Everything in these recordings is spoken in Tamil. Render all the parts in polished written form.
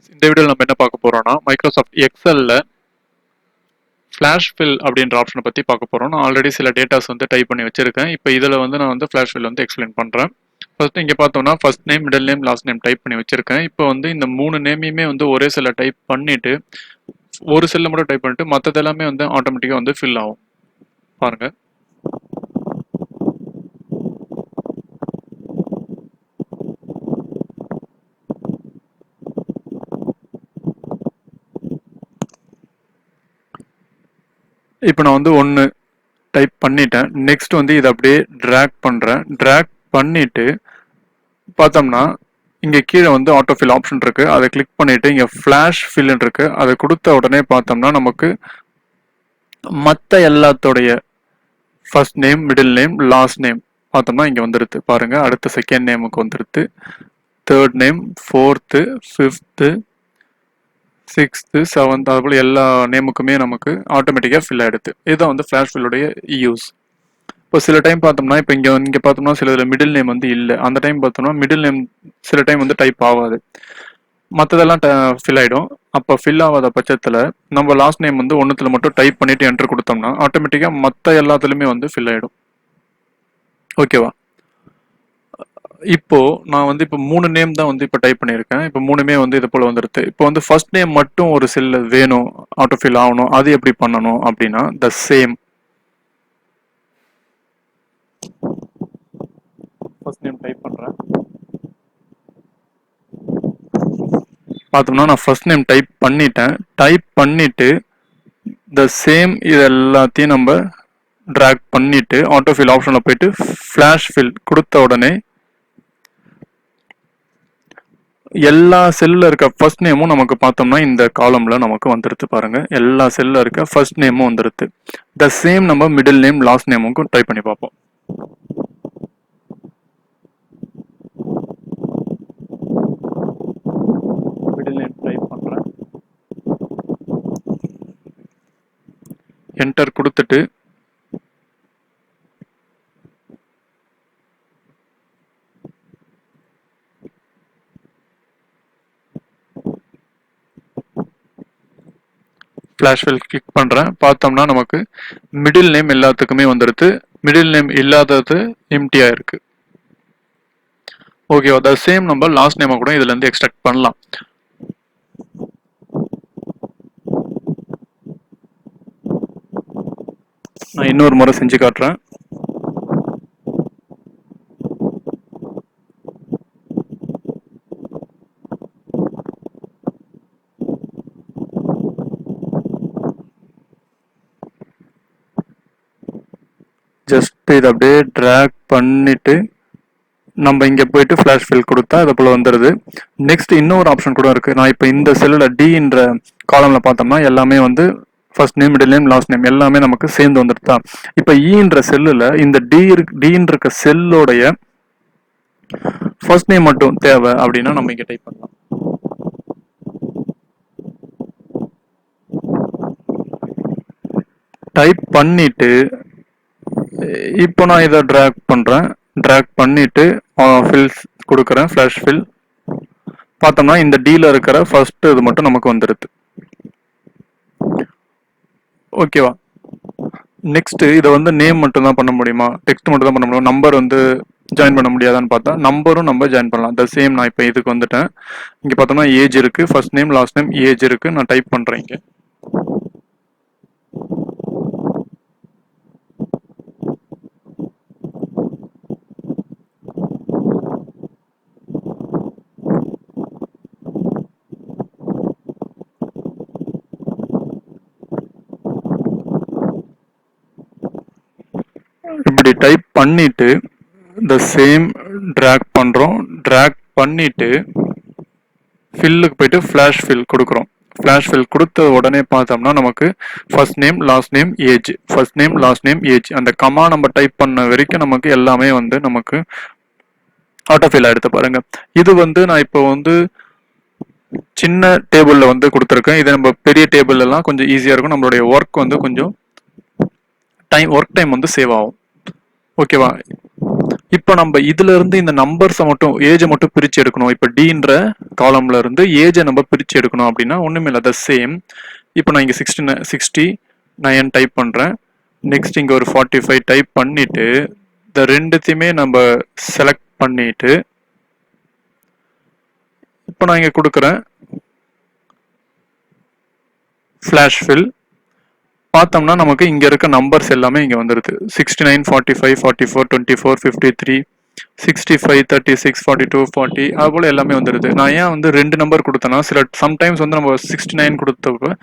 ஃப்ரெண்ட்ஸ், இந்த வீடியோவில் நம்ம என்ன பார்க்க போறோம்னா மைக்ரோசாஃப்ட் எக்ஸல்ல ஃபிளாஷ்ஃபில் அப்படின்ற ஆப்ஷனை பற்றி பார்க்க போறோம். நான் ஆல்ரெடி சில டேட்டாஸ் வந்து டைப் பண்ணி வச்சிருக்கேன். இப்போ இதில் வந்து நான் வந்து ஃபிளாஷ்ஃபில் வந்து எக்ஸ்பிளைன் பண்ணுறேன். ஃபர்ஸ்ட் இங்கே பார்த்தோம்னா first name, middle name, last name type பண்ணி வச்சிருக்கேன். இப்போ வந்து இந்த 3 நேமையுமே வந்து ஒரே செல்ல டைப் பண்ணிட்டு ஒரு செல்ல மட்டும் டைப் பண்ணிட்டு மற்றது எல்லாமே வந்து ஆட்டோமேட்டிக்காக வந்து ஃபில் ஆகும். பாருங்க. இப்போ நான் வந்து 1 டைப் பண்ணிட்டேன். நெக்ஸ்ட் வந்து இதை அப்படியே ட்ராக் பண்ணுறேன். ட்ராக் பண்ணிட்டு பார்த்தோம்னா இங்கே கீழே வந்து ஆட்டோஃபில் ஆப்ஷன் இருக்கு. அதை கிளிக் பண்ணிட்டு இங்கே ஃபிளாஷ் ஃபில் இருக்கு. அதை கொடுத்த உடனே பார்த்தோம்னா நமக்கு மற்ற எல்லாத்தோடைய first name, middle name, last name பார்த்தோம்னா இங்கே வந்துடுது. பாருங்க, அடுத்த செகண்ட் நேமுக்கு வந்துடுது, third name, fourth, fifth, sixth, seventh, அதுபோல் எல்லா நேமுக்குமே நமக்கு ஆட்டோமேட்டிக்காக ஃபில் ஆகிடுது. இதுதான் வந்து ஃபிளாஷ் ஃபில்லுடைய யூஸ். இப்போ சில டைம் பார்த்தோம்னா இப்போ இங்கே பார்த்தோம்னா சில இதில் மிடில் நேம் வந்து இல்லை. அந்த டைம் பார்த்தோம்னா மிடில் நேம் சில டைம் வந்து டைப் ஆகாது, மற்றதெல்லாம் ஃபில் ஆகிடும். அப்போ ஃபில் ஆகாத பட்சத்தில் நம்ம லாஸ்ட் நேம் வந்து ஒன்றுத்தில் மட்டும் டைப் பண்ணிட்டு என்ட்ரு கொடுத்தோம்னா ஆட்டோமேட்டிக்காக மற்ற எல்லாத்துலேயுமே வந்து ஃபில் ஆகிடும். ஓகேவா? இப்போ நான் வந்து இப்போ 3 நேம் தான் வந்து இப்போ டைப் பண்ணியிருக்கேன். இப்போ 3மே வந்து இது போல வந்துடுது. இப்போ வந்து ஃபர்ஸ்ட் நேம் மட்டும் ஒரு செல்ல வேணும், ஆட்டோ ஃபில் ஆகணும். அது எப்படி பண்ணணும் அப்படின்னா the same first name type பண்றேன். பார்த்தோம்னா நான் ஃபர்ஸ்ட் நேம் டைப் பண்ணிட்டேன். டைப் பண்ணிட்டு த சேம் இது எல்லாத்தையும் நம்ம ட்ராக் பண்ணிட்டு ஆட்டோஃபில் ஆப்ஷனில் போயிட்டு ஃபிளாஷ் ஃபில் கொடுத்த உடனே எல்லா செல்லில் இருக்க ஃபர்ஸ்ட் நேமும் நமக்கு பார்த்தோம்னா இந்த காலம்ல நமக்கு வந்துடுது. பாருங்க, எல்லா செல்லில் இருக்க ஃபர்ஸ்ட் நேமும் வந்துடுது. த சேம் நம்ம மிடில் நேம், லாஸ்ட் நேமுக்கும் டைப் பண்ணி பார்ப்போம். மிடில் நேம் டைப் பண்றேன். என்டர் கொடுத்துட்டு ஃபிளாஷ்ஃபில் கிளிக் பண்றேன். பார்த்தோம்னா நமக்கு மிடில் நேம் எல்லாத்துக்குமே வந்துடுது, மிடில் நேம் இல்லாதது எம்டியா இருக்கு. ஓகேவா? த சேம் நம்ம லாஸ்ட் நேமை கூட இதுல இருந்து எக்ஸ்ட்ராக்ட் பண்ணலாம். நான் இன்னொரு முறை செஞ்சு காட்டுறேன். ஜஸ்ட் இதை அப்படியே ட்ராக் பண்ணிட்டு நம்ம இங்கே போயிட்டு ஃபிளாஷ் ஃபில் கொடுத்தா அது போல் வந்துடுது. நெக்ஸ்ட் இன்னொரு ஆப்ஷன் கூட இருக்குது. நான் இப்போ இந்த செல்லில் டின்ற காலமில் பார்த்தோம்னா எல்லாமே வந்து first name, middle name, last name எல்லாமே நமக்கு சேர்ந்து வந்துட்டு தான். இப்போ ஈன்ற செல்லில் இந்த டின்னு இருக்க செல்லோடைய ஃபர்ஸ்ட் நேம் மட்டும் தேவை அப்படின்னா நம்ம இங்கே டைப் பண்ணலாம். டைப் பண்ணிட்டு இப்போ நான் இதை ட்ராக் பண்ணுறேன். ட்ராக் பண்ணிட்டு ஃபில்ஸ் கொடுக்குறேன், ஃபிளாஷ் ஃபில். பார்த்தோம்னா இந்த டீல இருக்கிற ஃபர்ஸ்ட் இது மட்டும் நமக்கு வந்துடுது. ஓகேவா? நெக்ஸ்ட் இதை வந்து நேம் மட்டும் தான் பண்ண முடியுமா, டெக்ஸ்ட் மட்டும் தான் பண்ண முடியுமா, நம்பர் வந்து ஜாயின் பண்ண முடியாதான்னு பார்த்தா நம்பரும் நம்ம ஜாயின் பண்ணலாம். த சேம் நான் இப்போ இதுக்கு வந்துட்டேன். இங்கே பார்த்தோம்னா ஏஜ் இருக்கு, first name, last name, age இருக்கு. நான் டைப் பண்ணுறேன். இங்கே இப்படி டைப் பண்ணிட்டு த சேம் ட்ராக் பண்றோம். ட்ராக் பண்ணிட்டு ஃபில்லுக்கு போயிட்டு ஃபிளாஷ் ஃபில் கொடுக்குறோம். ஃபிளாஷ் ஃபில் கொடுத்த உடனே பார்த்தோம்னா நமக்கு first name, last name, age, first name, last name, age, அந்த கமா நம்ம டைப் பண்ண வரைக்கும் நமக்கு எல்லாமே வந்து நமக்கு ஆட்டோ ஃபில் ஆயிடுத்து. பாருங்க, இது வந்து நான் இப்போ வந்து சின்ன டேபிள்ல வந்து கொடுத்துருக்கேன். இது நம்ம பெரிய டேபிள் எல்லாம் கொஞ்சம் ஈஸியா இருக்கும். நம்மளுடைய ஒர்க் வந்து கொஞ்சம் ஒர்க் டைம் வந்து சேவ் ஆகும். ஓகேவா? இப்போ நம்ம இதுல இருந்து இந்த நம்பர்ஸை மட்டும் ஏஜை மட்டும் பிரிச்சு எடுக்கணும். இப்போ டீன்ற காலம்ல இருந்து ஏஜை நம்ம பிரிச்சு எடுக்கணும் அப்படின்னா ஒண்ணுமே இல்லை, த சேம். இப்போ நான் இங்க 69 டைப் பண்றேன். நெக்ஸ்ட் இங்க ஒரு 45 டைப் பண்ணிட்டு இந்த ரெண்டுத்தையுமே நம்ம செலக்ட் பண்ணிட்டு இப்போ நான் இங்க கொடுக்குறேன் ஃபிளாஷ்ஃபில். பார்த்தோம்னா நமக்கு இங்க இருக்க நம்பர்ஸ் எல்லாமே இங்க வந்துருது. 69, 45, 44, 24, 53, 65, 36, 42, 40 அது போல எல்லாமே வந்துருது. நான் ஏன் வந்து ரெண்டு நம்பர் கொடுத்தேன்னா சில சம்டைம்ஸ் வந்து நம்ம 69 கொடுத்தப்ப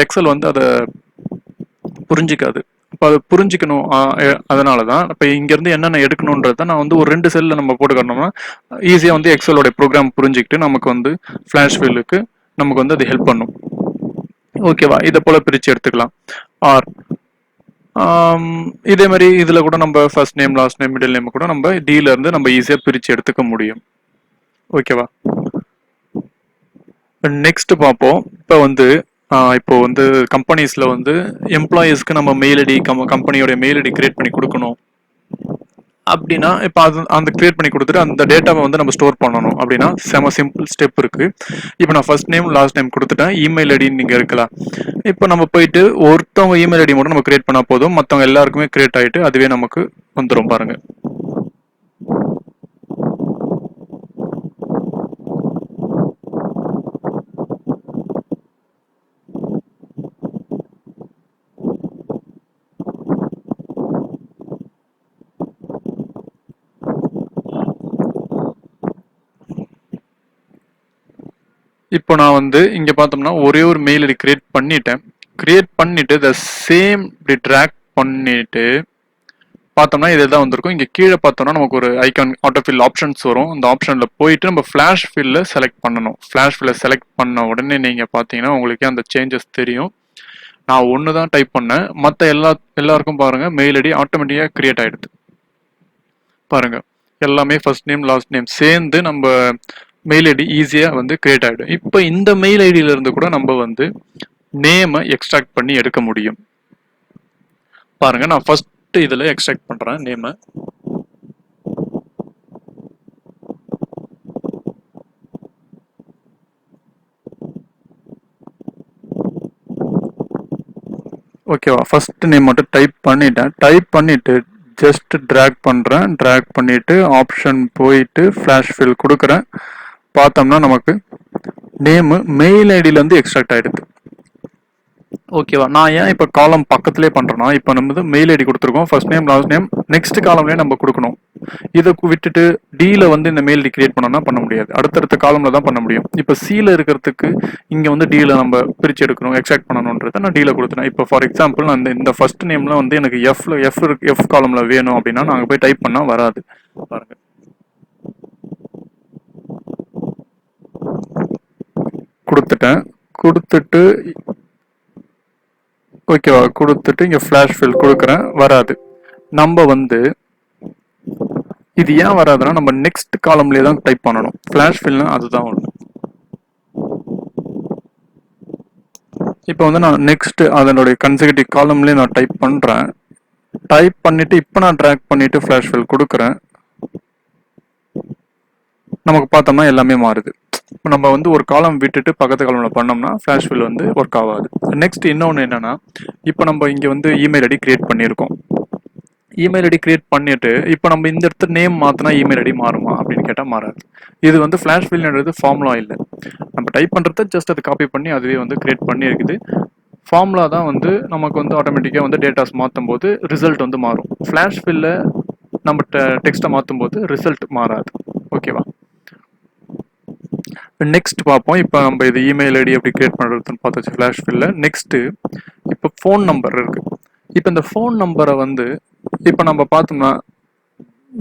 எக்ஸல் வந்து அதை புரிஞ்சிக்காது. இப்போ அது புரிஞ்சிக்கணும், அதனால தான் இப்போ இங்கேருந்து என்னென்ன எடுக்கணுன்றத நான் வந்து ஒரு ரெண்டு செல்லில் நம்ம போட்டு காட்டணும்னா ஈஸியாக வந்து எக்ஸலோட ப்ரோக்ராம் புரிஞ்சுக்கிட்டு நமக்கு வந்து ஃப்ளாஷ்ஃபில்லுக்கு நமக்கு வந்து அது ஹெல்ப் பண்ணும். ஓகேவா, இதை போல பிரித்து எடுத்துக்கலாம். ஆர் இதே மாதிரி இதில் கூட நம்ம first name last name middle name கூட நம்ம டீல இருந்து நம்ம ஈஸியாக பிரித்து எடுத்துக்க முடியும். ஓகேவா, நெக்ஸ்ட் பார்ப்போம். இப்போ வந்து கம்பெனிஸ்ல வந்து எம்ப்ளாயீஸ்க்கு நம்ம மெயில் ஐடி கம்பெனியோட மெயில் ஐடி கிரியேட் பண்ணி கொடுக்கணும் அப்படின்னா இப்போ அது அந்த கிரியேட் பண்ணி கொடுத்துட்டு அந்த டேட்டாவை வந்து நம்ம ஸ்டோர் பண்ணணும் அப்படின்னா செம சிம்பிள் ஸ்டெப் இருக்கு. இப்போ நான் ஃபர்ஸ்ட் நேம் லாஸ்ட் நேம் கொடுத்துட்டேன், இமெயில் ஐடின்னு நீங்க இருக்கலாம். இப்போ நம்ம போயிட்டு ஒருத்தவங்க இமெயில் ஐடி மட்டும் நம்ம கிரியேட் பண்ணா போதும், மற்றவங்க எல்லாருக்குமே கிரியேட் ஆகிட்டு அதுவே நமக்கு வந்துடும். பாருங்க, இப்போ நான் வந்து இங்க பார்த்தோம்னா ஒரே ஒரு மெயில் ஐடி கிரியேட் பண்ணிட்டேன். கிரியேட் பண்ணிட்டு த சேம் இப்படி ட்ராக் பண்ணிட்டு பார்த்தோம்னா இதுதான் வந்திருக்கும். இங்க கீழே பார்த்தோம்னா நமக்கு ஒரு ஐகான் ஆட்டோஃபில் ஆப்ஷன்ஸ் வரும். அந்த ஆப்ஷன்ல போயிட்டு நம்ம ஃபிளாஷ் ஃபில்ல செலக்ட் பண்ணணும். ஃபிளாஷ் ஃபில்ல செலக்ட் பண்ண உடனே நீங்க பார்த்தீங்கன்னா உங்களுக்கு அந்த சேஞ்சஸ் தெரியும். நான் ஒன்று தான் டைப் பண்ணேன், மற்ற எல்லாருக்கும் பாருங்க மெயில் ஐடி ஆட்டோமேட்டிக்காக கிரியேட் ஆயிடுது. பாருங்க, எல்லாமே ஃபர்ஸ்ட் நேம் லாஸ்ட் நேம் சேர்ந்து நம்ம மெயில் ஐடி ஈஸியாக வந்து கிரியேட் ஆகிடும். இப்போ இந்த மெயில் ஐடியில இருந்து கூட நம்ம வந்து நேமை எக்ஸ்ட்ராக்ட் பண்ணி எடுக்க முடியும். பாருங்க, நான் ஃபர்ஸ்ட் இதில் எக்ஸ்ட்ராக்ட் பண்ணுறேன் நேமை. ஓகேவா, ஃபர்ஸ்ட் நேம் மட்டும் டைப் பண்ணிட்டேன். டைப் பண்ணிட்டு ஜஸ்ட் ட்ராக் பண்ணுறேன். ட்ராக் பண்ணிட்டு ஆப்ஷன் போயிட்டு ஃப்ளாஷ் ஃபில் கொடுக்குறேன். பார்த்தோம்னா நமக்கு நேமு மெயில் ஐடியிலேருந்து எக்ஸ்ட்ராக்ட் ஆகிடுது. ஓகேவா, நான் ஏன் இப்போ காலம் பக்கத்துலேயே பண்ணுறேன்னா இப்போ நம்ம மெயில் ஐடி கொடுத்துருக்கோம், first name last name, next காலம்லேயே நம்ம கொடுக்கணும். இதை விட்டுட்டு டீல வந்து இந்த மெயில் ஐடி கிரியேட் பண்ணோம்னா பண்ண முடியாது, அடுத்தடுத்த காலம்ல தான் பண்ண முடியும். இப்போ சில இருக்கிறதுக்கு இங்கே வந்து டீல நம்ம பிரித்து எடுக்கணும், எக்ஸ்ட்ராக்ட் பண்ணணுன்றதை நான் டீல கொடுத்துட்டேன். இப்போ ஃபார் எக்ஸாம்பிள் நான் இந்த ஃபர்ஸ்ட் நேம்ல வந்து எனக்கு எஃப் காலம்ல வேணும் அப்படின்னா நாங்கள் போய் டைப் பண்ணால் வராது. பாருங்க, கொடுத்துட்டேன். கொடுத்துட்டு ஓகேவா, கொடுத்துட்டு இங்க ஃபிளாஷ் ஃபில் கொடுக்குறேன், வராது. நம்ம வந்து இது ஏன் வராதுன்னா நம்ம நெக்ஸ்ட் காலம்லேயே தான் டைப் பண்ணணும். ஃபிளாஷ் ஃபில்னா அதுதான் ஒன்று. இப்போ வந்து நான் நெக்ஸ்ட் அதனுடைய கன்செக்யூட்டிவ் காலம்லேயே நான் டைப் பண்ணுறேன். டைப் பண்ணிட்டு இப்போ நான் ட்ராக் பண்ணிட்டு ஃபிளாஷ் ஃபில் கொடுக்குறேன். நமக்கு பார்த்தோம்னா எல்லாமே மாறுது. இப்போ நம்ம வந்து ஒரு காலம் விட்டுட்டு பக்கத்து காலம்ல பண்ணோம்னா ஃபிளாஷ் ஃபில் வந்து ஒர்க் ஆகாது. நெக்ஸ்ட் இன்னொன்று என்னன்னா, இப்போ நம்ம இங்கே வந்து இமெயில் ஐடி கிரியேட் பண்ணியிருக்கோம். இமெயில் ஐடி கிரியேட் பண்ணிட்டு இப்போ நம்ம இந்த இடத்துல நேம் மாற்றினா இமெயில் ஐடி மாறுமா அப்படின்னு கேட்டால் மாறாது. இது வந்து ஃபிளாஷ் ஃபில்ன்றது ஃபார்முலா இல்லை, நம்ம டைப் பண்ணுறத ஜஸ்ட் அதை காப்பி பண்ணி அதுவே வந்து கிரியேட் பண்ணி இருக்குது. ஃபார்முலா தான் வந்து நமக்கு வந்து ஆட்டோமேட்டிக்காக வந்து டேட்டாஸ் மாற்றும் போது ரிசல்ட் வந்து மாறும். ஃபிளாஷ் ஃபில்ல நம்ம டெக்ஸ்ட்டை மாற்றும் போது ரிசல்ட் மாறாது. ஓகேவா, நெக்ஸ்ட் பார்ப்போம். இப்போ நம்ம இது இமெயில் ஐடி எப்படி கிரியேட் பண்ணுறதுன்னு பார்த்தாச்சு ஃபிளாஷ் ஃபில்ல. நெக்ஸ்ட்டு இப்போ ஃபோன் நம்பர் இருக்கு. இப்போ இந்த ஃபோன் நம்பரை வந்து இப்போ நம்ம பார்த்தோம்னா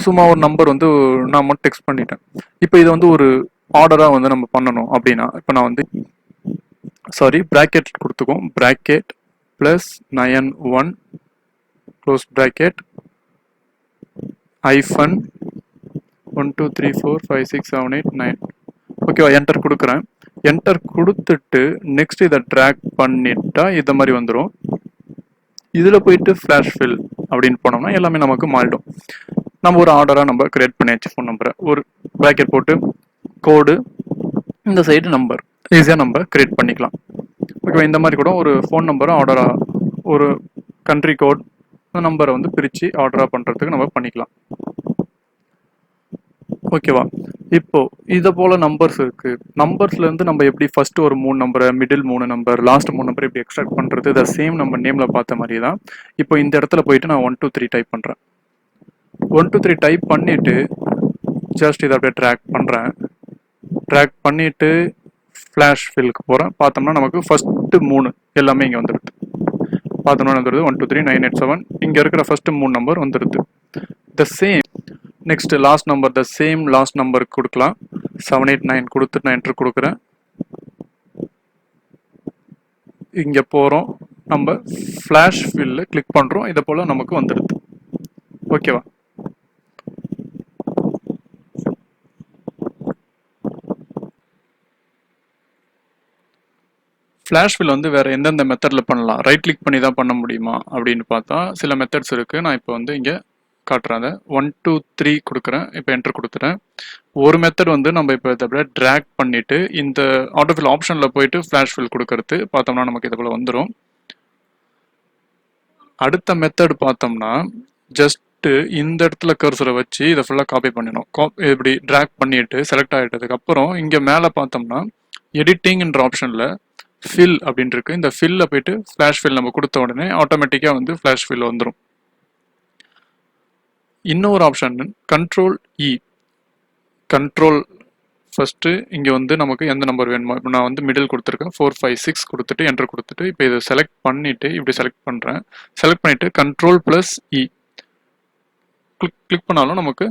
சும்மா ஒரு நம்பர் வந்து நான் மட்டும் டெக்ஸ்ட் பண்ணிட்டேன். இப்போ இதை வந்து ஒரு ஆர்டராக வந்து நம்ம பண்ணணும் அப்படின்னா இப்போ நான் வந்து ப்ராக்கெட் கொடுத்துக்கோம். Bracket plus 91 close bracket hyphen 1 2 3 4 5 6 7 8 9. ஓகேவா, என்டர் கொடுக்குறேன். என்டர் கொடுத்துட்டு நெக்ஸ்ட் இதை ட்ராக் பண்ணிட்டா இதை மாதிரி வந்துடும். இதில் போயிட்டு ஃப்ளாஷ் ஃபில் அப்படின்னு போனோம்னா எல்லாமே நமக்கு மாறிடும். நம்ம ஒரு ஆர்டராக நம்ம கிரியேட் பண்ணியாச்சு. ஃபோன் நம்பரை ஒரு ப்ராக்கெட் போட்டு கோடு, இந்த சைடு நம்பர் ஈஸியாக நம்ம கிரியேட் பண்ணிக்கலாம். ஓகேவா? இந்த மாதிரி கூட ஒரு ஃபோன் நம்பரை ஆர்டராக, ஒரு கண்ட்ரி கோட் நம்பரை வந்து பிரித்து ஆர்டராக பண்ணுறதுக்கு நம்ம பண்ணிக்கலாம். ஓகேவா? இப்போ இதை போல நம்பர்ஸ் இருக்கு. நம்பர்ஸ்ல இருந்து நம்ம எப்படி ஃபர்ஸ்ட் ஒரு 3 நம்பரை, மிடில் 3 நம்பர், லாஸ்ட் 3 நம்பர் எப்படி எக்ஸ்ட்ராக்ட் பண்றது? இதை சேம் நம்ம நேம்ல பார்த்த மாதிரி தான். இப்போ இந்த இடத்துல போயிட்டு நான் 1 2 3 டைப் பண்றேன். 1 2 3 டைப் பண்ணிட்டு ஜஸ்ட் இதை அப்படியே ட்ராக் பண்றேன். ட்ராக் பண்ணிட்டு ஃபிளாஷ் ஃபில்க்கு போறேன். பார்த்தோம்னா நமக்கு ஃபர்ஸ்ட் 3 எல்லாமே இங்க வந்துடுது. பார்த்தோம்னா வந்துடுது 1 2 3 9 8 7. இங்க இருக்கிற ஃபர்ஸ்ட் 3 நம்பர் வந்துடுது. The same next last number, the same last number கொடுக்கலாம். 7 8 9 கொடுத்துட்டு நான் என்ட்ரு கொடுக்குறேன். இங்க போறோம், நம்ம ஃபிளாஷ் ஃபில்ல கிளிக் பண்றோம். இதை போல நமக்கு வந்துடுது. ஓகேவா? ஃபிளாஷ் ஃபில் வந்து வேற எந்தெந்த மெத்தட்ல பண்ணலாம்? ரைட் கிளிக் பண்ணி தான் பண்ண முடியுமா அப்படின்னு பார்த்தா சில மெத்தட்ஸ் இருக்கு. நான் இப்போ வந்து இங்க காட்டுறாங்க. 1 2 3 கொடுக்குறேன். இப்போ என்டர் கொடுத்துறேன். ஒரு மெத்தட் வந்து நம்ம இப்போ இதை அப்படியே ட்ராக் பண்ணிட்டு இந்த ஆட்டோஃபில் ஆப்ஷன்ல போயிட்டு ஃபிளாஷ் ஃபில் கொடுக்கறது பார்த்தோம்னா நமக்கு இது போல வந்துடும். அடுத்த மெத்தட் பார்த்தோம்னா ஜஸ்ட் இந்த இடத்துல கர்சரை வச்சு இதை ஃபுல்லாக காப்பி பண்ணணும். இப்படி ட்ராக் பண்ணிட்டு செலக்ட் ஆகிட்டதுக்கு அப்புறம் இங்க மேலே பார்த்தோம்னா எடிட்டிங்ன்ற ஆப்ஷன்ல ஃபில் அப்படின்னு இருக்கு. இந்த ஃபில்ல போயிட்டு ஃபிளாஷ் ஃபில் நம்ம கொடுத்த உடனே ஆட்டோமேட்டிக்கா வந்து ஃபிளாஷ் ஃபில் வந்துடும். இன்னொரு ஆப்ஷன் கண்ட்ரோல் இ. கண்ட்ரோல் ஃபர்ஸ்ட் இங்க வந்து நமக்கு எந்த நம்பர் வேணுமோ, இப்போ நான் வந்து மிடில் கொடுத்துருக்கேன். 4 5 6 கொடுத்துட்டு என்டர் கொடுத்துட்டு இப்போ இதை செலக்ட் பண்ணிட்டு இப்படி செலக்ட் பண்றேன். செலக்ட் பண்ணிட்டு கண்ட்ரோல் பிளஸ் இ கிளிக் பண்ணாலும் நமக்கு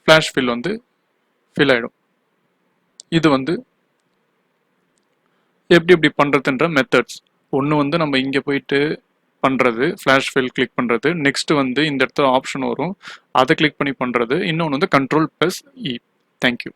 ஃபிளாஷ் ஃபில் வந்து ஃபில் ஆயிடும். இது வந்து எப்படி எப்படி பண்றதுன்ற மெத்தட்ஸ். ஒன்று வந்து நம்ம இங்கே போயிட்டு பண்றது, ஃபிளாஷ் ஃபில் கிளிக் பண்றது. நெக்ஸ்ட் வந்து இந்த இடத்துல ஆப்ஷன் வரும், அதை கிளிக் பண்ணி பண்றது. இன்னொன்று வந்து கண்ட்ரோல் பிளஸ் இ. தேங்க்யூ.